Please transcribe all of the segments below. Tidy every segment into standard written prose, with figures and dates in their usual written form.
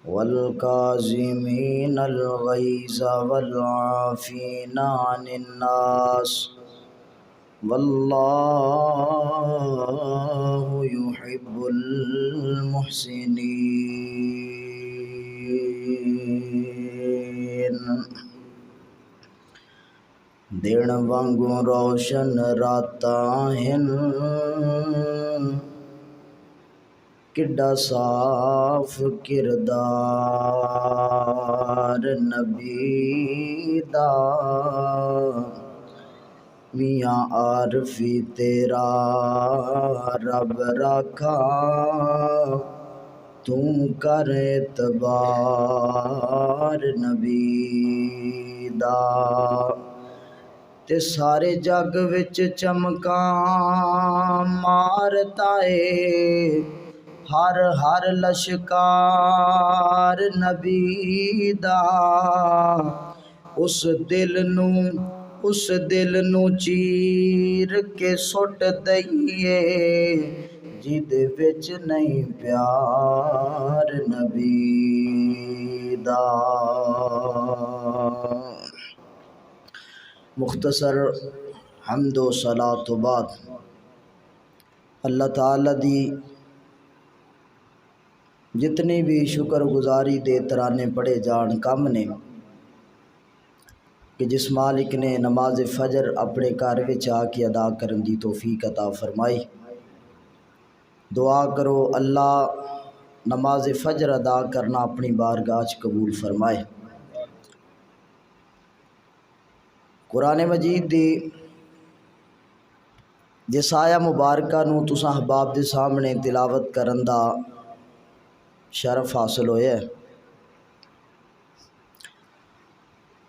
والکاظمین الغیظ والعافین عن الناس واللہ یحب المحسنین۔ دن وانگوں روشن راتاں ہن، کڈا صاف کردار نبی دا، میاں عارفی تیرا رب رکھا، تو کر اعتبار نبی دا، تے سارے جگ وچ چمکاں مارتا اے ہر ہر لشکار نبی دا، اس دل نو چیر کے سٹ دئیے جدے وچ نہیں پیار نبی دا۔ مختصر حمد و صلاۃ و بعد اللہ تعالی دی جتنی بھی شکر گزاری دے ترانے پڑھے جان کم نے کہ جس مالک نے نماز فجر اپنے گھر وچ آ کے ادا کرن دی توفیق عطا فرمائی۔ دعا کرو اللہ نماز فجر ادا کرنا اپنی بارگاہ وچ قبول فرمائے۔ قرآن مجید دی جس آیا مبارکہ نو تساں احباب دے سامنے تلاوت کرن دا شرف حاصل ہویا ہے۔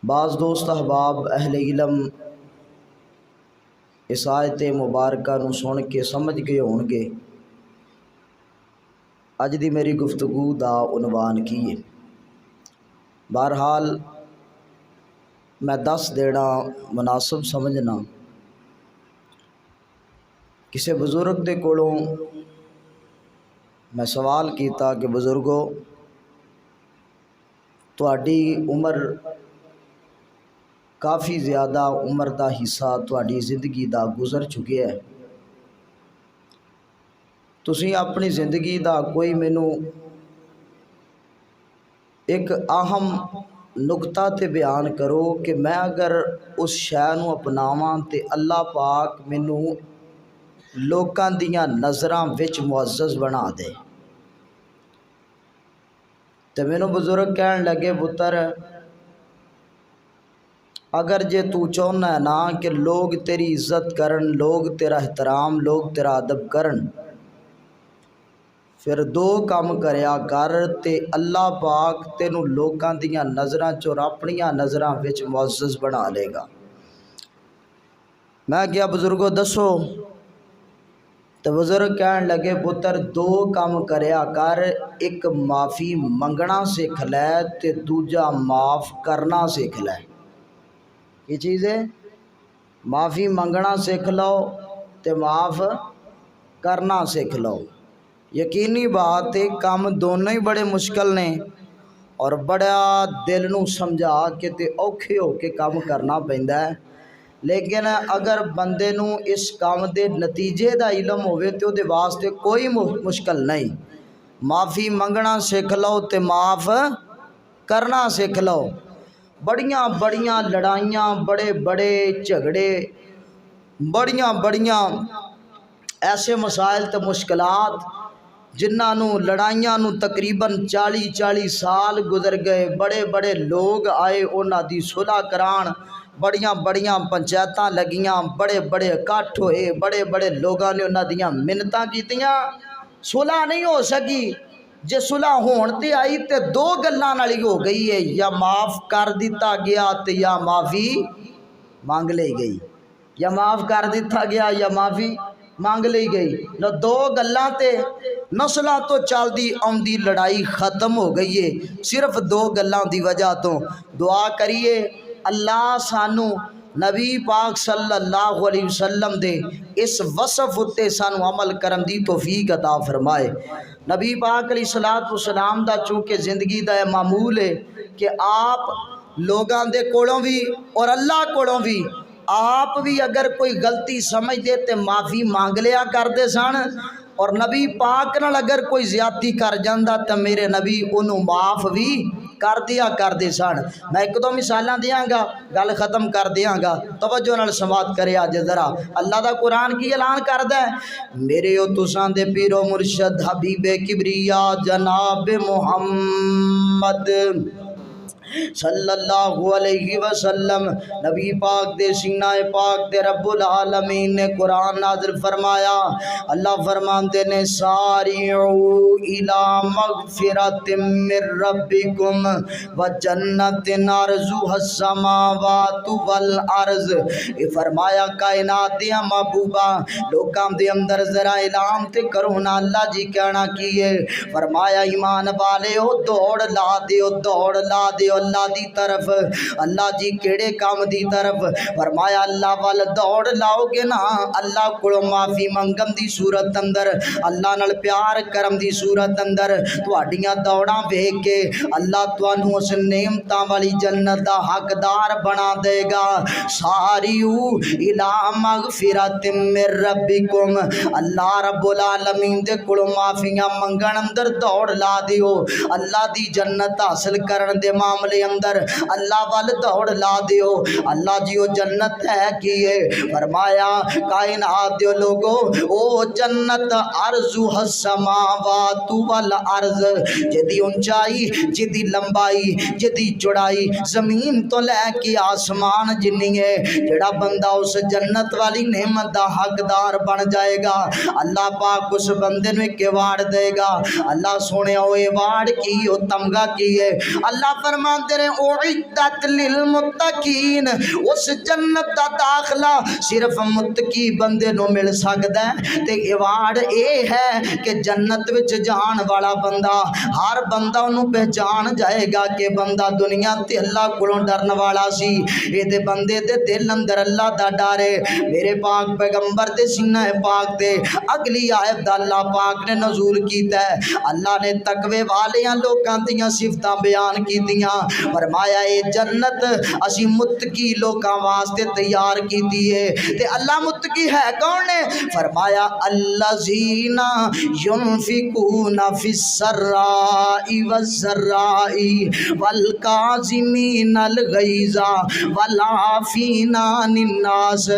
بعض دوست احباب اہل علم اس آیت مبارکہ نو سن کے سمجھ گئے ہون گے اج دی میری گفتگو دا عنوان کی ہے۔ بہرحال میں دس دینا مناسب سمجھنا۔ کسی بزرگ دے کولوں میں سوال کیتا کہ بزرگو تہاڈی عمر کافی زیادہ عمر دا حصہ تہاڈی زندگی دا گزر چکے ہے، تسی اپنی زندگی دا کوئی مینوں ایک اہم نقطہ تے بیان کرو کہ میں اگر اس شے نوں اپناواں تے اللہ پاک مینوں لوکاں دیاں نظراں وچ معزز بنا دے۔ تے مینوں بزرگ کہن لگے پتر اگر جے تو چاہنا ہے نا کہ لوگ تیری عزت کرن، لوگ تیرا احترام، لوگ تیرا ادب کرن، پھر دو کام کریا کر تے اللہ پاک تینوں لوکاں دیاں نظراں چور اپنیاں نظراں وچ معزز بنا لے گا۔ میں کیا بزرگو دسو؟ تے بزرگ کہن لگے پتر دو کام کریا کر، ایک معافی منگنا سکھ لے تے دوجا معاف کرنا سکھ لے۔ یہ چیز ہے معافی منگنا سکھ لو تے معاف کرنا سکھ لو۔ یقینی بات ہے کام دونوں ہی بڑے مشکل نے اور بڑا دل نو سمجھا کے تے اوکھے ہو کے کام کرنا پیندا ہے، لیکن اگر بندے نو اس کام دے نتیجے دا علم ہوئے تو دے واسطے کوئی مشکل نہیں۔ معافی منگنا سکھ لو تے معاف کرنا سکھ لو۔ بڑیاں بڑیاں لڑائیاں، بڑے بڑے جھگڑے، بڑیاں بڑیاں ایسے مسائل تے مشکلات جنہاں نو لڑائیاں نو تقریباً 40 سال گزر گئے، بڑے بڑے لوگ آئے انہاں دی صلح کران، بڑیاں بڑیاں پنچایتاں لگیاں، بڑے بڑے اکٹھ ہوئے، بڑے بڑے لوگاں نے انہاں دیاں منتاں کیتیاں، صلح نہیں ہو سکی۔ جے صلح ہون تے آئی تے دو گلاں نالی ہو گئی ہے، یا معاف کر دیتا گیا تے یا معافی مانگ لئی گئی، یا معاف کر دیتا گیا یا معافی مانگ لئی گئی۔ نہ دو گلاں تے نسلاں تو چل دی آمدی لڑائی ختم ہو گئی ہے صرف دو گلاں دی وجہ تو۔ دعا کریے اللہ سانو نبی پاک صلی اللہ علیہ وسلم دے اس وصف اتے سانو عمل کرن دی توفیق عطا فرمائے۔ نبی پاک علیہ السلام دا چونکہ زندگی دا معمول ہے کہ آپ لوگاں دے کولوں بھی اور اللہ کولوں بھی آپ بھی اگر کوئی غلطی سمجھ دے تے معافی مانگ لیا کردے سن، اور نبی پاک نال اگر کوئی زیادتی کر جاندا تے میرے نبی انہوں معاف بھی کر دیا کردے سن۔ میں ایک دو مثالاں دیاں گا، گل ختم کر دیاں گا، توجہ نال سماعت کرے آج ذرا۔ اللہ دا قرآن کی اعلان کردا ہے، میرے او تساں دے پیر و مرشد حبیب کبریا جناب محمد صلی اللہ علیہ وسلم، نبی پاک دے سینہ پاک دے رب العالمین نے قرآن نازل فرمایا۔ اللہ فرماندے نے ساریعوا الی مغفرۃ من ربکم وجنۃ عرضها السماوات والارض۔ یہ فرمایا کائنات دیا محبوبہ لوکاں دے اندر ذرا اعلان تے کرو نا اللہ جی کہنا کیے۔ فرمایا ایمان والے او دوڑ لا دیو، دوڑ لا دیو اللہ دی طرف۔ اللہ جی کیڑے کام دی طرف؟ فرمایا اللہ وال دوڑ لاؤ گے نا، اللہ کو معافی منگن دی صورت اندر، اللہ نال پیار کرم دی صورت اندر تواڈیاں دوڑاں ویکھ کے اللہ تانوں اس نعمتاں والی جنت دا حقدار بنا دے گا۔ ساریو الی مغفرۃ من ربکم، اللہ رب العالمین دے کولوں معافیاں منگن اندر دوڑ لا دیو، اللہ دی جنت حاصل کرن دے معاملے اندر اللہ وال دوڑ لا دیو۔ اللہ جی وہ جنت ہے کیے؟ فرمایا کائنات دیو لوگو او جنت عرضها السماوات والارض، جدی اونچائی جدی لمبائی جدی چوڑائی زمین تو لے کے آسمان جنی ہے، جڑا بندہ اس جنت والی نعمت دا حقدار بن جائے گا اللہ پاک اس بندے نو ایک ایوارڈ دے گا۔ اللہ سونے او ایوارڈ کی او تمغہ کی ہے؟ اللہ فرمان تیرے اعدت للمتقین، اس جنت دا داخلہ صرف متقی بندے نو مل سکدا ہے۔ تے ایوارڈ اے ہے کہ جنت وچ جان والا بندہ، ہر بندہ انہوں پہچان جائے گا کہ بندہ دنیا تے اللہ کولوں ڈرن والا سی، اے دے بندے دے دل اندر اللہ دا ڈر ہے۔ میرے پاک پیغمبر دے سینہ پاک تے اگلی آیت دا اللہ پاک نے نزول کیتا ہے۔ اللہ نے تقوی والیاں لوکاں دیاں صفتاں بیان کیتیاں، فرمایا اے جنت اسی متقی لوکاں واسطے تیار کیتی ہے۔ تے اللہ متقی ہے کون نے؟ فرمایا الذین ينفقون فی السراء والضراء والکاظمین الغیظ والعافین عن الناس۔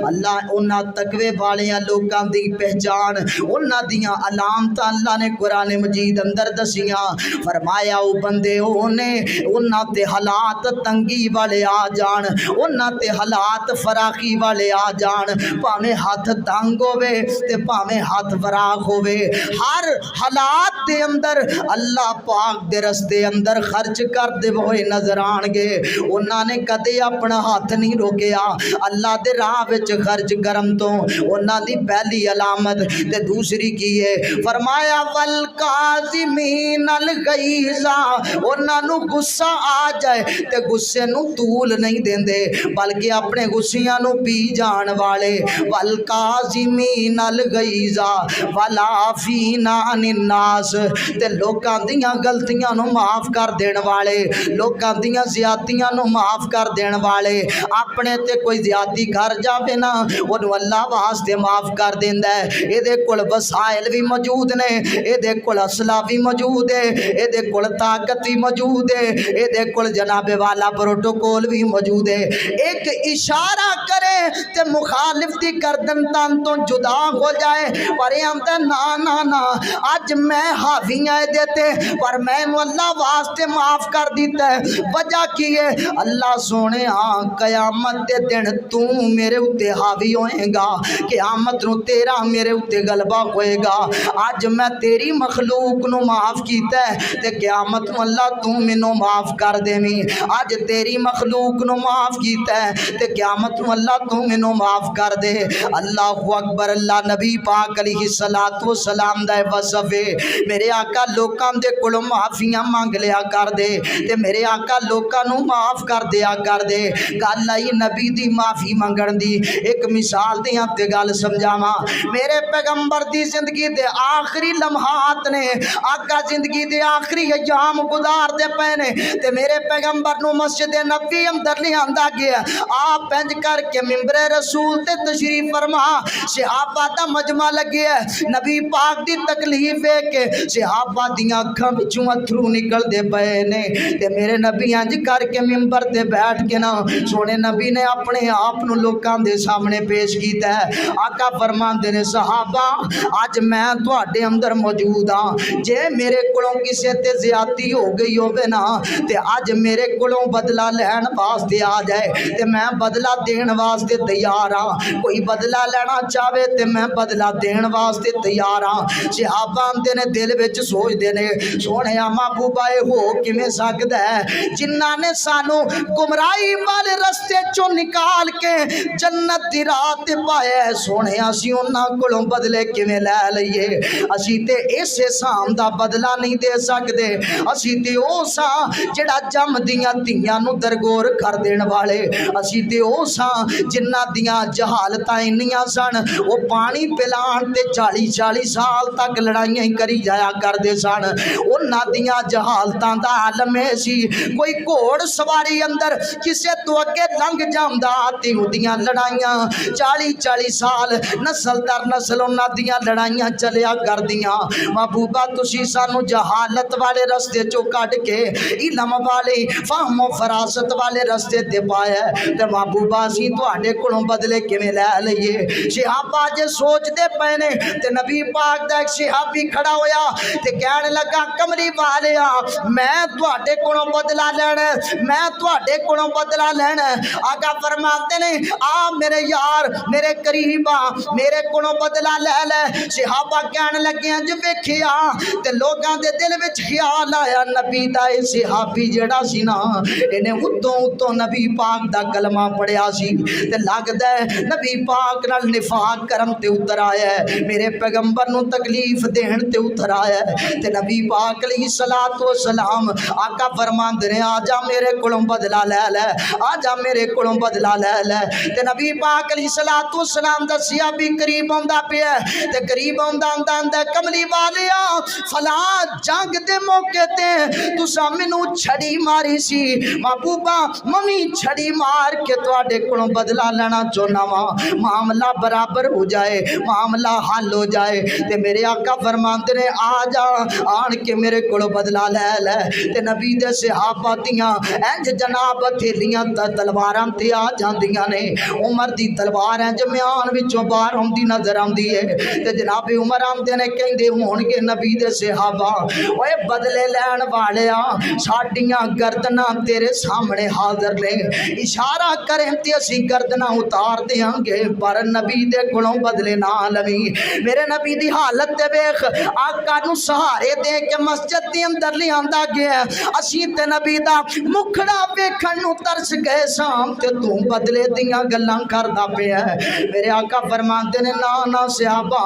اللہ انہاں تقوی والیاں لوکاں دی پہچان، انہاں دیاں علامتاں اللہ نے قرآن مجید اندر دسیاں۔ فرمایا او بندے اونے انہاں تے حالات تنگی والے آ جان، انہاں تے حالات فراخی والے آ جان، پاویں ہاتھ تنگ ہوے تے پاویں ہاتھ فراخ ہوے، ہر حالات دے اندر اللہ پاک دے رستے اندر خرچ کر دے ہوئے نظر آن گے۔ انہاں نے کدے اپنا ہاتھ نہیں روکیا اللہ دے راہ وچ خرچ کرن تو، انہاں دی پہلی علامت۔ تے دوسری کی ہے؟ فرمایا والکاظمین الغیظ، انہاں نو غصہ آ جائے تے غصے نو طول نہیں دیندے بلکہ اپنے غصیاں نو پی جان والے۔ والکاظمین الغیظ والعافین عن الناس، تے لوکاں دیاں غلطیاں نو معاف کر دین والے، لوکاں دیاں زیادتیاں نو معاف کر دین والے۔ اپنے تے کوئی زیادتی کر جاوے نا اونوں اللہ واسطے معاف کر دیندا ہے۔ اے دے کول وسائل بھی موجود نے، اے دے کول اسلحہ بھی موجود ہے، اے دے کول طاقت بھی موجود ہے، اے دے کول جناب والا پروٹوکول بھی موجود ہے۔ ایک اشارہ کرے تے مخالف دی گردن تن تو جدا ہو جائے، پر یہ آمدہ نا نا نا آج میں حافیاں دیتے پر میں اللہ واسطے معاف کر دیتا ہے۔ وجہ کی ہے؟ اللہ سونے قیامت دے دن تو میرے اتے حاوی ہوئے گا، قیامت نو تیرا میرے اتے غلبہ ہوئے گا۔ آج میں تیری مخلوق نو معاف کیتا ہے تے قیامت نو اللہ تو منو معاف معاف کر دیویں اج تیری مخلوق نو معاف کیتا ہے تے قیامت نو اللہ تو مینوں معاف کر دے اللہ اکبر اللہ نبی پاک علیہ الصلوۃ والسلام دا وصف ہے میرے آقا لوکاں دے کولوں معافیاں مانگ لیا کر دے تے میرے آقا لوکاں نو معاف کر دیا کر دے گل آئی نبی دی معافی منگن دی ایک مثال دیاں تے گل سمجھاواں میرے پیغمبر دی زندگی دے آخری لمحات نے آقا زندگی دے آخری ایام گزار دے پے نے تے میرے پیغمبر نو مسجد نبوی اندر لے آندا گیا آپ پنج کر کے ممبر رسول تے تشریف فرما صحابہ دا مجمع لگے نبی پاک دی تکلیف ہے کہ صحابہ دیاں اکھاں وچوں اتھرو نکل دے پے نے تے میرے نبی انج کر کے ممبر تے بیٹھ کے نا سونے نبی نے اپنے آپ نو لوکاں دے سامنے پیش کیتا ہے آقا فرماندے نے صحابہ اج میں تواڈے اندر موجود ہاں جے میرے کولوں کسے تے زیادتی ہو گئی ہووے نا تے اج میرے کولوں بدلہ لین واسطے آ جائے تے میں بدلہ دین واسطے تیار ہاں کوئی بدلہ لینا چاہے تے میں بدلہ دین واسطے تیار ہاں صحابہ دے نے دل وچ سوچ دے نے سونے محبوبہ ہو کیویں سکدا ہے جنہاں نے سانو گمراہی والے رستے چوں نکال کے جنت دی راہ تے پایا سونے اسی انہاں کولوں بدلے کیویں لے لئیے اسی تے اس سام دا بدلہ نہیں دے سکدے اسی تے او ساں جڑا جم دیاں تیاں نو درگور کر دین والے اسی تے او ساں جنہاں دیاں جہالتاں انیاں سن او پانی پلان تے 40 سال تک لڑائیاں ہی کری جایا کردے سن انہاں دیاں جہالتاں دا عالم سی کوئی گھوڑ سواری اندر کسے تو اگے لنگ جاندا تے اودیاں لڑائیاں 40 سال نسل در نسل انہاں دیاں لڑائیاں چلیا کردیاں محبوبہ تسی سانو جہالت والے رستے چوں کڈ کے علم والے فہم و فراست والے رستے تے پایا تے محبوبہ اسی تواڈے کولوں بدلے کیویں لے لئیے صحابہ جے سوچ دے پے نے تے نبی پاک دا ایک صحابی کھڑا ہویا تے کہنے لگا کملی والیا میں تواڈے کولوں بدلہ لینا میں تواڈے کولوں بدلہ لینا آقا فرماتے نے آ میرے یار میرے قریب آ میرے کولوں بدلہ لے لے صحابہ کہنے لگے جو ویکھیا تے لوگاں دے دل وچ خیال آیا نبی دا اے صحابی جڑا سی نا اینے اتوں نبی پاک دا کلمہ پڑھیا سی تے لگدا ہے نبی پاک نال نفاق کرم تے اتر آیا ہے میرے پیغمبر نو تکلیف دین تے اتر آیا ہے تے نبی پاک علیہ الصلوۃ والسلام آقا فرماندے نے آ جا میرے کولوں بدلہ لے لے آ جا میرے کولوں بدلہ لے لے تے نبی پاک علیہ الصلوۃ والسلام دا صحابی قریب آندا پیا تے قریب آندا کملی والیا فلاں جنگ دے موقع تے تساں مینوں چھڑی ماری سی محبوبہ ممی چھڑی مار کے تواڈے کولوں بدلہ لینا چاہنا وا معاملہ برابر ہو جائے معاملہ حل ہو جائے تے میرے آقا فرماندے نے آ جا آن کے میرے کولوں بدلہ لے لے تے نبی دے صحابہ دیاں انج جناب تھیلیاں تلواراں تے آ جاندیاں نے عمر دی تلوار انج میان وچوں باہر آندی نظر آندی ہے تے جناب عمر آندے نے کہندے ہون گے نبی دے صحابہ اوے بدلے لین والیا ساڈیاں گردناں تیرے سامنے حاضر نے اشارہ کریں تے اسی گردناں اتار دیاں گے پر نبی دے کولوں بدلے نہ لوی میرے نبی دی حالت تے ویکھ آقا نو سہارے دے کے مسجد دے اندر لے آندا گیا اسی تے نبی دا مکھڑا ویکھن نو ترس گئے سام تے تو بدلے دیاں گلاں کردا پیا میرے آقا فرماندے نے نا صحابہ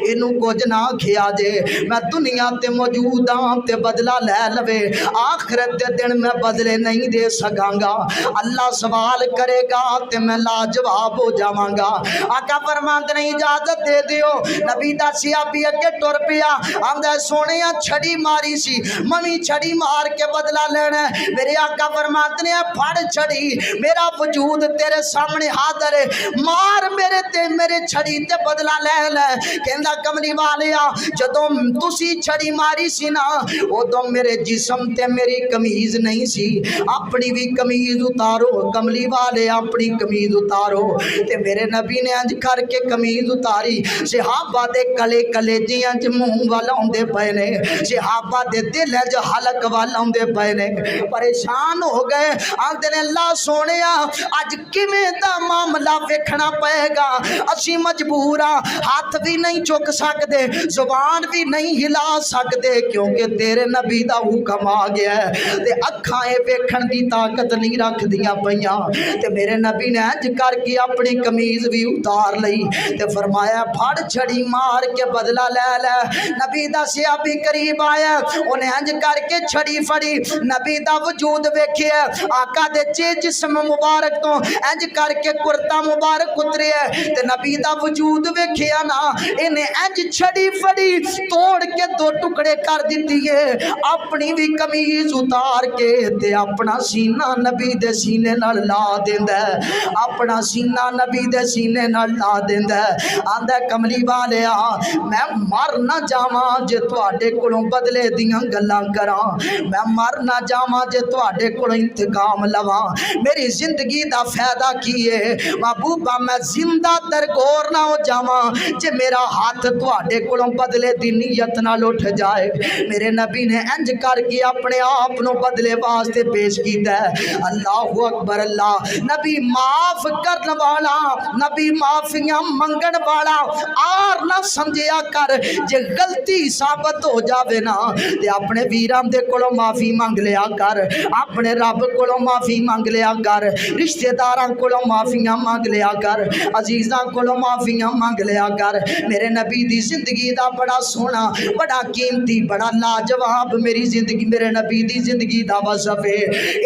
اینو کچھ نہ کھیا جے میں دنیا تے موجود ہاں تے بدلہ لے لوے آخرت دے دن میں بدلے نہیں دے سکاں گا اللہ سوال کرے گا تے میں لاجواب ہو جاواں گا آقا فرماندے نے اجازت دے دیو نبی دا صحابی اگے ٹر پیا آندا سونیا چھڑی ماری سی ممی چھڑی مار کے بدلہ لینا میرے آقا فرماتے ہیں پھڑ چھڑی میرا وجود تیرے سامنے حاضر ہے مار میرے تے میرے چھڑی تے بدلہ لے لے کہندا کملی والیا جدوں تسی چھڑی ماری سی نا ادوں میرے جسم تے میری قمیض نہیں سی اپنی بھی قمیض اتارو کملی والے اپنی قمیض اتارو تے میرے نبی نے انج کر کے قمیض اتاری صحابہ دے کلے کلے جیاں چ منہ والا ہوندے پئے نے صحابہ دے دل وچ حلق والا ہوندے پئے نے پریشان ہو گئے آندے نے اللہ سونیا اج کیویں دا معاملہ ویکھنا پئے گا اسی مجبور ہاں ہاتھ بھی نہیں چک سکدے زبان بھی نہیں ہلا سکدے کیونکہ تیرے نبی دا حکم آ گیا ہے تے اکھاں اے ویکھن دی طاقت نہیں رکھ دیاں پیاں تے میرے نبی نے انج کر کے اپنی قمیض بھی اتار لئی تے فرمایا پھڑ چھڑی مار کے بدلہ لے لے نبی دا صحابی قریب آیا انہیں انج کر کے چھڑی پھڑی نبی دا وجود ویکھیا آقا دے جسم مبارک تو انج کر کے کرتا مبارک اترے تے نبی دا وجود ویکھیا نا انہیں انج چھڑی پھڑی توڑ کے دو ٹکڑے کر دیتی ہے اپنی بھی قمیض اتار کے تے اپنا سینہ نبی دے سینے نال لا دیندا ہے اپنا سینہ نبی دے سینے نال لا دیندا ہے آندا کملی والیا میں مر نہ جاواں جے تواڈے کولوں بدلے دیاں گلاں کراں میں مر نہ جاواں جے تواڈے کولوں انتقام لواں میری زندگی دا فائدہ کی ہے محبوبہ میں زندہ درگور نہ ہو جاواں جے میرا ہاتھ تواڈے کولوں بدلے دی نیت نال اٹھ جائے میرے نبی نے انج کر کے اپنے آپ نو بدلے واسطے پیش کیتا ہے اللہ اکبر اللہ نبی معاف کرن والا نبی معافیاں منگن والا آر نہ سمجھیا کر جے غلطی ثابت ہو جاوے نا تے اپنے ویراں دے کولوں معافی منگ لیا کر اپنے رب کولوں معافی منگ لیا کر رشتہ داراں کولوں معافیاں منگ لیا کر عزیزاں کولوں معافیاں منگ لیا کر میرے نبی دی زندگی دا بڑا سونا بڑا قیمتی بڑا لاجواب میری زندگی میرے نبی دی زندگی دا وصف ہے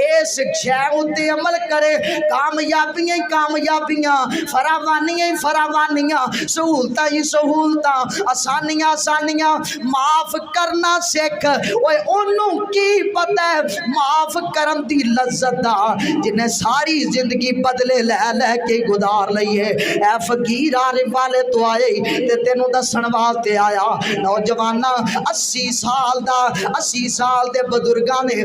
اس شے اُتے عمل کرے کامیابیاں کامیابیاں فراوانیاں فراوانیاں سہولتاں ہی سہولتاں آسانیاں آسانیاں معاف کرنا سکھ اوے اونوں کی پتہ ہے معاف کرن دی لذت دا جنہیں ساری زندگی بدلے لے لے کے گزار لئی ہے اے فقیر عارف والے تو آئے تے تینوں دسن واسطے آیا نوجوانا 80 سال دے بزرگاں نے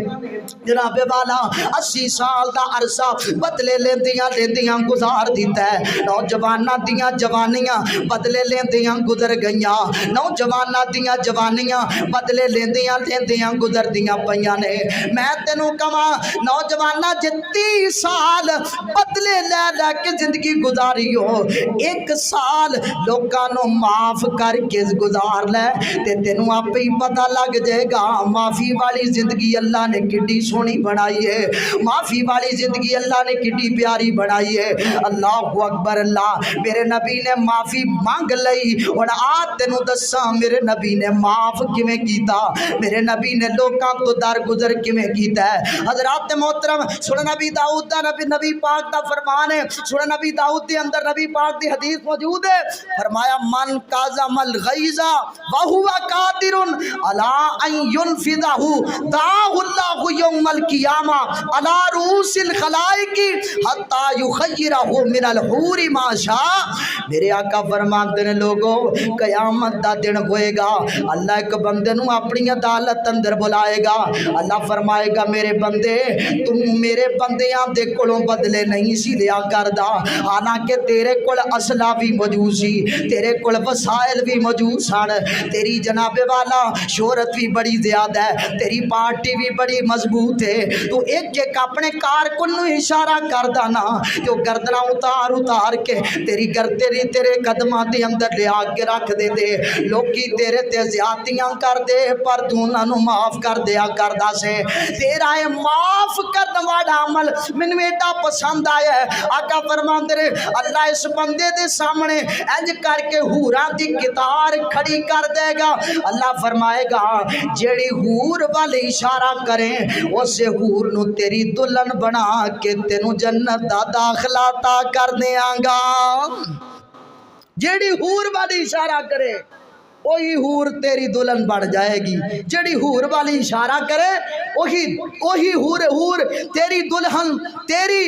جناب والا 80 سال دا عرصہ بدلے لیندیاں گزار دیتا ہے نوجواناں دیاں جوانیاں بدلے لیندیاں گزر گئیاں نوجواناں دیاں جوانیاں بدلے لیندیاں گزر دیاں پیاں نے میں تینوں کہاں نوجواناں جے 30 سال بدلے لے لے کے زندگی گزاری ہو 1 سال لوکاں نو معاف کر کے گزار لے تے تینوں آپ ہی پتہ لگ جائے گا معافی والی زندگی اللہ نے کڈی سونی بنائی ہے معافی والی زندگی اللہ نے کڈی پیاری بنائی ہے اللہ اکبر اللہ میرے نبی نے معافی مانگ لئی ہن آ تینوں دساں میرے نبی نے معاف کیویں کیتا میرے نبی نے لوکاں تو درگزر کیویں کیتا ہے حضرات محترم سن نبی داؤد دا نبی پاک دا فرمان ہے سن نبی داؤد دے اندر نبی پاک دی حدیث موجود ہے فرمایا من کاظم الغیظ وهو قادر علی ان ينفذه دعاه الله یوم القیامہ علی رؤوس الخلائق حتی یخیرہ من الحور ما شاء میرے آقا فرماتے ہیں لوگوں قیامت دا دن ہوئے گا اللہ ایک بندے نو اپنی عدالت اندر بلائے گا اللہ فرمائے گا میرے بندے تم میرے بندیاں دے کولوں بدلے نہیں سی لیا کردا حالانکہ تیرے کول اسلحہ بھی موجود سی تیرے کول وسائل بھی موجود سن تیری جناب والا شہرت بھی بڑی زیادہ ہے تیری پارٹی بھی بڑی مضبوط ہے تو ایک ایک اپنے کارکن نو اشارہ کردا نا تو گردنا اتار کے تیرے قدماں دے اندر لیا کے رکھ دے دے لوکی تیرے تے زیادتیاں کر دے پر تو انہاں نو معاف کر دیا کردا سے تیرا اے معاف کرن والا عمل مینوں ایڈا پسند آیا ہے آقا فرماندے نے اللہ اس بندے دے سامنے انج کر کے حوراں دی قطار کھڑی کر دے گا اللہ فرمائے گا جیڑی حور والے اشارہ کریں اسے حور نو تیری دلہن بنا کے تینوں جنت دا داخلہ عطا کر دیاں گا جیڑی حور والی اشارہ کرے وہی حور تیری دلہن بن جائے گی جیڑی حور والی اشارہ کرے وہی حور تیری دلہن تیری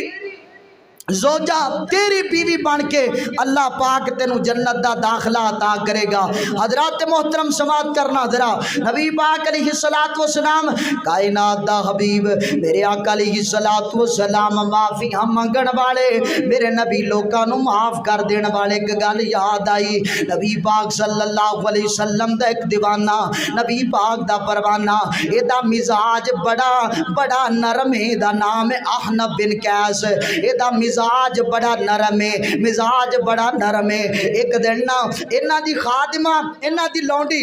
زوجہ تیری بیوی بن کے اللہ پاک تینوں جنت دا داخلہ عطا کرے گا حضرات محترم سماعت کرنا ذرا نبی پاک علیہ الصلوۃ والسلام کائنات دا حبیب میرے آقا علیہ الصلوۃ والسلام معافی منگن والے میرے نبی لوکاں نو معاف کر دین والے ایک گل یاد آئی نبی پاک صلی اللہ علیہ وسلم دا ایک دیوانہ نبی پاک دا پروانہ اے دا مزاج بڑا نرم ہے دا نام ہے احنف بن قیس اے دا مزاج بڑا نرم ہے ایک دن نا انہاں دی خادمہ انہاں دی لونڈی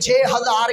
6000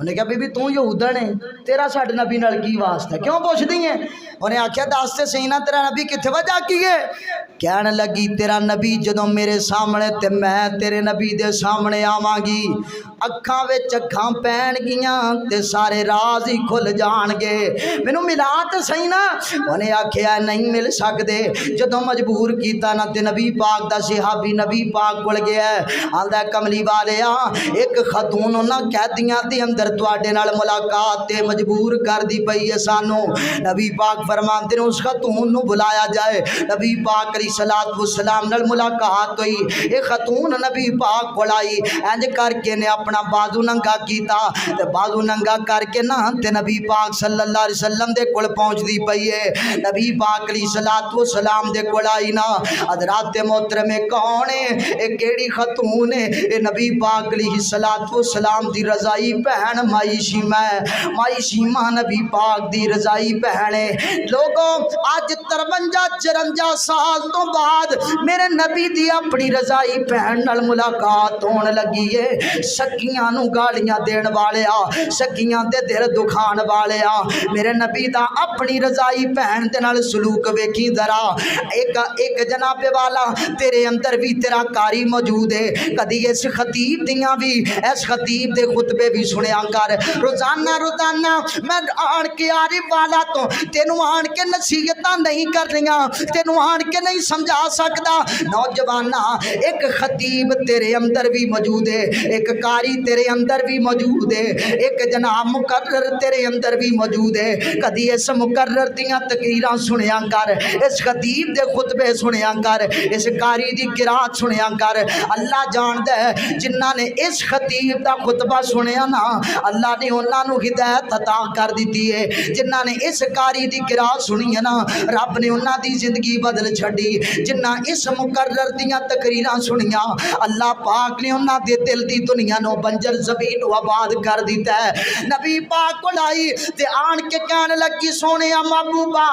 انہیں کہا بی بی تو یہودن ہے تیرا ساڈے نبی نال کی واسطہ کیوں پوچھدی ہے؟ انہیں آخیا دس تے صحیح نا تیرا نبی کتنے وجہ کی ہے؟ کہنے لگی تیرا نبی جدوں میرے سامنے تے میں تیرے نبی دے سامنے آواں گی اکھاں وچ اکھاں پین گیاں تے سارے راز ہی کھل جان گے مینوں ملا تے صحیح نا؟ انہیں آخیا نہیں مل سکدے جدوں مجبور کیتا نا تے نبی پاک دا صحابی نبی پاک کول گیا آندا کملی والیا ایک خاتون انہاں قیدیاں دے اندر تواڈے نال ملاقات تے مجبور کر دی پئی ہے سانو نبی پاک فرماندے نے اس خاتون نو بلایا جائے نبی پاک علیہ الصلوۃ والسلام نال ملاقات ہوئی اے خاتون نبی پاک کول آئی انج کر کے نے اپنا بازو ننگا کیتا تے بازو ننگا کر کے نا تے نبی پاک صلی اللہ علیہ وسلم دے کول پہنچ دی پئی ہے نبی پاک علیہ الصلوۃ والسلام دے کول آئی نا حضرات محترم کون ہے اے کیڑی خاتون ہے اے نبی پاک علیہ الصلوۃ والسلام دی رضائی بہن مائی شیمہ نبی پاک دی رضائی بہن ہے لوگوں اج 53-54 سال تو بعد میرے نبی دی اپنی رضائی بہن نال ملاقات ہون لگی ہے سکیاں نو گالیاں دین والیا سکیاں دے دل دکھان والیا میرے نبی دا اپنی رضائی بہن دے نال سلوک ویکھی ذرا ایک جناب والا تیرے اندر بھی تیرا کاری موجود ہے کدی اس خطیب دیاں بھی اس خطیب دے خطبے بھی سنیا کر روزانہ میں آن کے آری والا تو تینوں آن کے نصیحتاں نہیں کر رہیاں تینوں آن کے نہیں سمجھا سکتا نوجوانہ ایک خطیب تیرے اندر بھی موجود ہے ایک کاری تیرے اندر بھی موجود ہے ایک جناب مقرر تیرے اندر بھی موجود ہے کدی اس مقرر دیاں تقریراں سنیا کر اس خطیب دے خطبے سنیا کر اس کاری دی قرات سنیا کر اللہ جاندا ہے جنہاں نے اس خطیب دا خطبہ سنیا نا اللہ نے انہاں نو ہدایت عطا کر دیتی ہے جنہاں نے اس کاری دی قرات سنی ہے نا رب نے انہاں دی زندگی بدل چھڈی جنہاں اس مقرر دیاں تقریراں سنیاں اللہ پاک نے انہاں دے دل دی دنیا نو بنجر زمین و آباد کر دیتا ہے نبی پاک کول آئی تے آن کے کہنے لگی سونے محبوبہ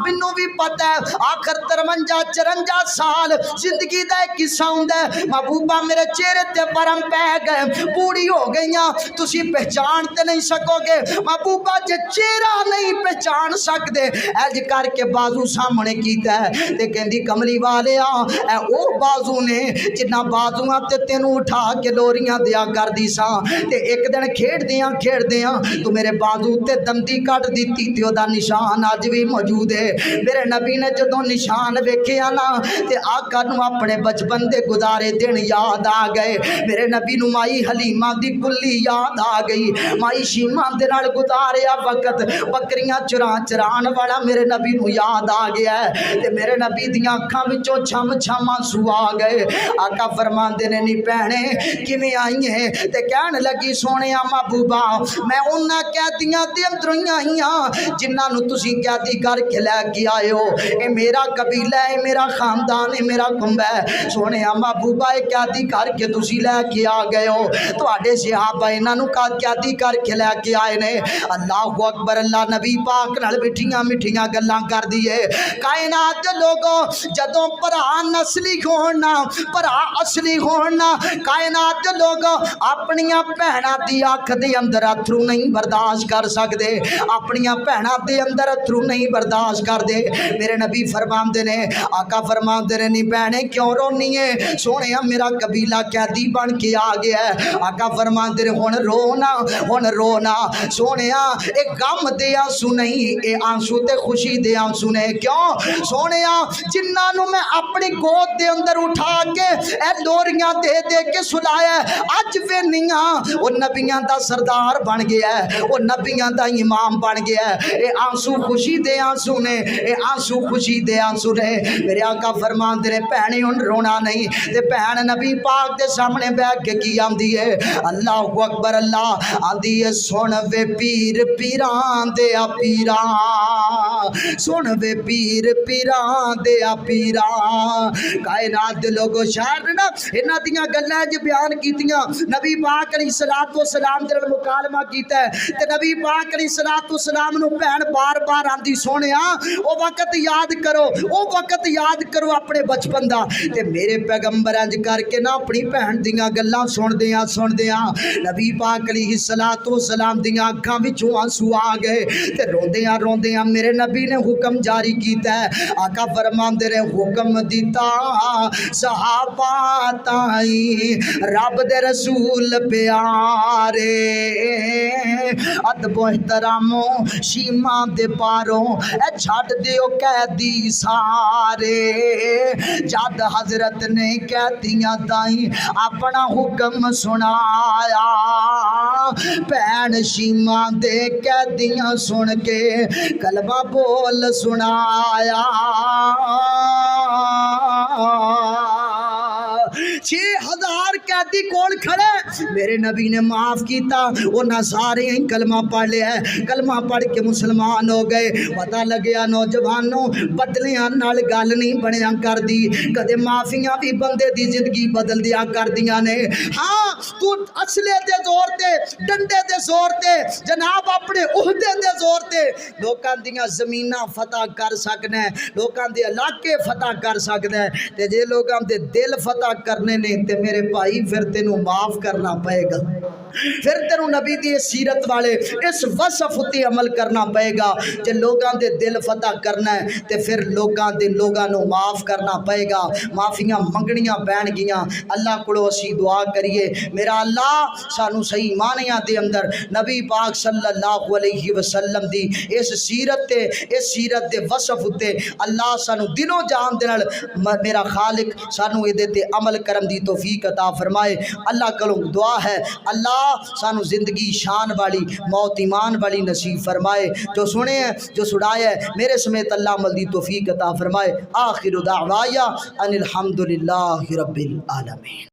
مینوں بھی پتہ ہے آخر 53-54 سال زندگی دا ایک قصہ ہوندا ہے محبوبہ میرے چہرے تے برم پہ گئے بوڑھی ہو گئیاں تسی پہچان تے نہیں سکو گے محبوبہ جے چہرہ نہیں پہچان سکدے اج کر کے بازو سامنے کیتا ہے تے کہندی کملی والیا اے او بازو نے جنہ بازوਆਂ تے تینوں اٹھا کے لوریاں دیا کر دی سا تے ایک دن کھیڈ دیاں تو میرے بازو تے دندی کٹ دیتی تے او دا نشان اج بھی موجود ہے میرے نبی نے جدوں نشان ویکھیا نا تے آقا نو اپنے بچپن دے گزارے دن یاد آ گئے میرے نبی نو مائی حلیمہ دی کلی یاد آ گئی مائی شیمہ دے نال گزاریا وقت بکریاں چران والا میرے نبی نو یاد آ گیا ہے تے میرے نبی دیاں اکھاں وچوں چھم آنسو آ گئے آقا فرماندے نے نی بہنے کیویں آئی ہیں تے کہن لگی سونیا محبوبہ میں انہاں قیدیاں دے اندروں ہی آئی ہاں جنہاں نو تسی قیدی کر کے لے کے آئے ہو اے میرا قبیلہ ہے میرا خاندان ہے میرا کنب ہے سونیا محبوبہ اے قیدی کر کے تسی لے کے آ گئے ہو تواڈے صحابہ انہاں نو قیدی کر کے لے کے آئے نے اللہ اکبر اللہ نبی پاک نال مٹھیاں گلاں کر دیے کائنات دے لوگوں جدوں بھرا نسلی ہونا بھرا اصلی ہونا کائنات دے لوگوں اپنیاں بہناں دی اکھ دے اندر اتھرو نہیں برداشت کر سکدے اپنیاں بہناں دے اندر اتھرو نہیں برداشت کر دے میرے نبی فرماندے نے آقا فرماندے نے نی بہنے کیوں رونی ہے سونیا میرا قبیلہ قیدی بن کے آ گیا ہے آقا فرماندے نے ہن رونا سونیا ایک غم دے آنسو نہیں اے آنسو تے خوشی دے آنسو نے کیوں سونیا جنہاں نو میں اپنی گود دے اندر اٹھا کے اے لوریاں دے کے سلایا اج وینیاں او نبیاں دا سردار بن گیا ہے او نبیاں دا امام بن گیا ہے اے آنسو خوشی دے آنسو نے اے آنسو خوشی دے آنسو نے میرے آقا فرماندے نے بہنے ہن رونا نہیں تے بہن نبی پاک دے سامنے بیٹھ کے کی آندی ہے اللہ اکبر اللہ آندی ہے سن وے پیر پیران دے پیران سن وے پیر پیران دے پیران کائنات دے لوگوں شاعر نا انہاں دیاں گلاں جو بیان کیتیاں نبی نبی پاک علیہ الصلوۃ والسلام دے نال مکالمہ کیتا ہے تے نبی پاک علیہ الصلوۃ والسلام نو بہن بار بار آندی سونیا او وقت یاد کرو، او وقت یاد کرو اپنے بچپن دا تے میرے پیغمبر انج کر کے نا اپنی بہن دیاں گلاں سندیاں نبی پاک علیہ الصلوۃ والسلام دیاں اکھاں وچوں آنسو آ گئے تے روندیاں میرے نبی نے حکم جاری کیتا ہے، آقا فرماندے نے حکم دیتا صحابہ تائیں رب دے رسول پیارے ادب و احترامو شیما دے پاروں اے چھڈ دیو قیدی سارے جد حضرت نے قیدیاں تائیں اپنا حکم سنایا بہن شیما دے قیدیاں سن کے کلمہ بول سنایا 6000 قیدی کول کھڑے میرے نبی نے معاف کیتا انہاں سارے کلمہ پڑھ لیا ہے، کلمہ پڑھ کے مسلمان ہو گئے۔ پتہ لگیا نوجوانوں بدلیاں نال گل نہیں بنیا کر دی، کدے معافیاں بھی بندے دی زندگی بدل دیا کر دیاں نے۔ ہاں تو اصلے دے زور تے ڈنڈے دے زور تے جناب اپنے عہدے دے زور تے لوکاں دیاں زمیناں فتح کر سکنا ہے، لوکاں دے علاقے فتح کر سکنا ہے تے جے لوکاں دے دل فتح کرنے نے تے میرے بھائی پھر تینوں معاف کرنا پائے گا، پھر تینوں نبی دی سیرت والے اس وصف تے عمل کرنا پائے گا۔ جے لوگاں دے دل فتح کرنا ہے تے پھر لوگاں نو معاف کرنا پائے گا، معافیاں منگنیاں پین گیاں۔ اللہ کولو اسی دعا کریے میرا اللہ سانو صحیح معنیاں دے اندر نبی پاک صلی اللہ علیہ وسلم دی اس سیرت دے وصف تے اللہ سانو دلوں جان دے نال میرا خالق سانو اے تے عمل کرن دی توفیق عطا فرمائے۔ اللہ کولو دعا ہے اللہ سانو زندگی شان والی موت ایمان والی نصیب فرمائے، جو سنے ہیں جو سڑائے ہے میرے سمیت اللہ عمل دی توفیق عطا فرمائے۔ آخر دعوایا ان الحمدللہ رب العالمین۔